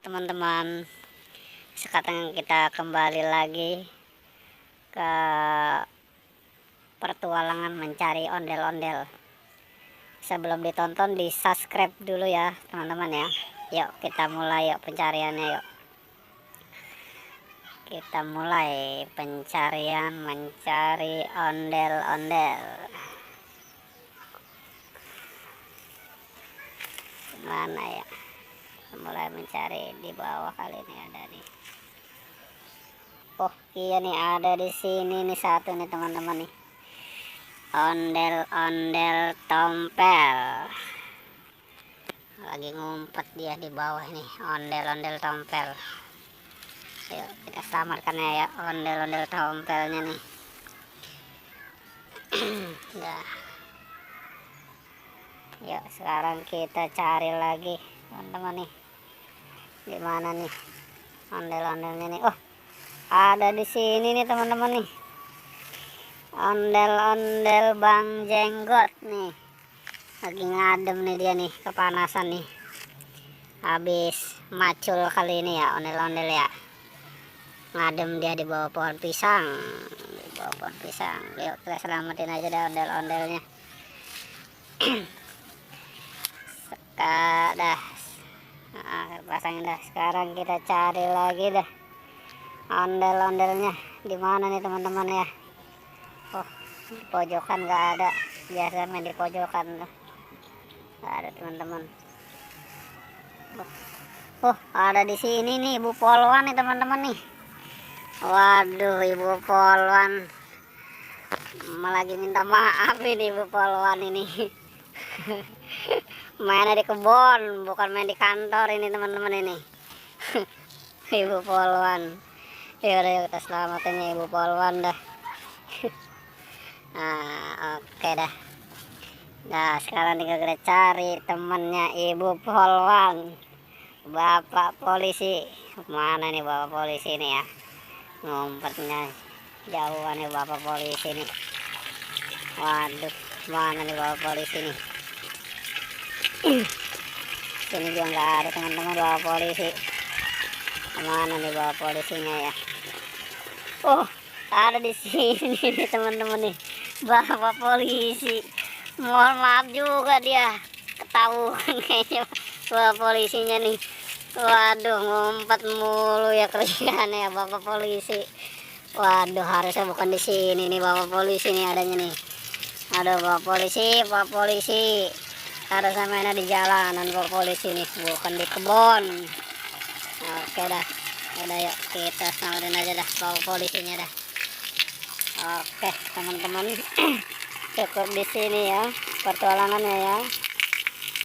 teman-teman, sekarang kita kembali lagi ke pertualangan mencari ondel-ondel. Sebelum ditonton, di subscribe dulu ya teman-teman ya. Yuk kita mulai, yuk pencariannya yuk. Kita mulai pencarian mencari ondel-ondel. Mana ya? Mulai mencari di bawah, kali ini ada nih. Oh iya nih, ada di sini nih satu nih teman-teman nih. Ondel-ondel tompel. Lagi ngumpet dia di bawah nih, ondel-ondel tompel. Yuk kita selamatkan ya ondel-ondel tompelnya nih. Nah. Yuk sekarang kita cari lagi teman-teman nih. Di mana nih ondel-ondelnya nih? Oh, ada di sini nih teman-teman nih. Ondel-ondel Bang Jenggot nih. Lagi ngadem nih dia nih, kepanasan nih. Habis macul kali ini ya ondel-ondel ya. Ngadem dia di bawah pohon pisang. Di bawah pohon pisang. Yuk kita selamatin aja deh ondel-ondelnya. Dah. Nah, pasangin dah. Sekarang kita cari lagi dah ondel-ondelnya. Di mana nih teman-teman ya? Oh, di pojokan nggak ada. Biasa main di pojokan tuh. Nggak ada teman-teman. Oh, ada di sini nih Ibu Polwan nih teman-teman nih. Waduh, Ibu Polwan lagi minta maaf ini Ibu Polwan ini. Mainnya di kebun, bukan main di kantor ini teman-teman ini. Ibu Polwan. Yaudah kita selamatin ya Ibu Polwan dah. Nah, oke dah. Nah, sekarang tinggal kita cari temennya Ibu Polwan. Bapak polisi. Mana nih Bapak polisi ini ya? Ngumpetnya jauhan nih Bapak polisi nih. Waduh, mana nih Bapak polisi nih? Sini juga nggak ada teman-teman Bapak polisi. Mana nih Bapak polisinya ya? Oh, ada di sini nih teman-teman nih, Bapak polisi. Mohon maaf juga dia ketahuan kayaknya Bapak polisinya nih. Waduh, ngumpet mulu ya kerjaannya ya Bapak polisi. Waduh, harusnya bukan di sini nih Bapak polisi nih adanya nih. Aduh, Bapak polisi, Bapak polisi. Harusnya mainnya di jalanan Bapak polisi nih, bukan di kebun. Oke dah. Udah yuk kita selamatin aja dah Bapak polisinya dah. Oke teman-teman. Cukup di sini ya pertualangannya ya.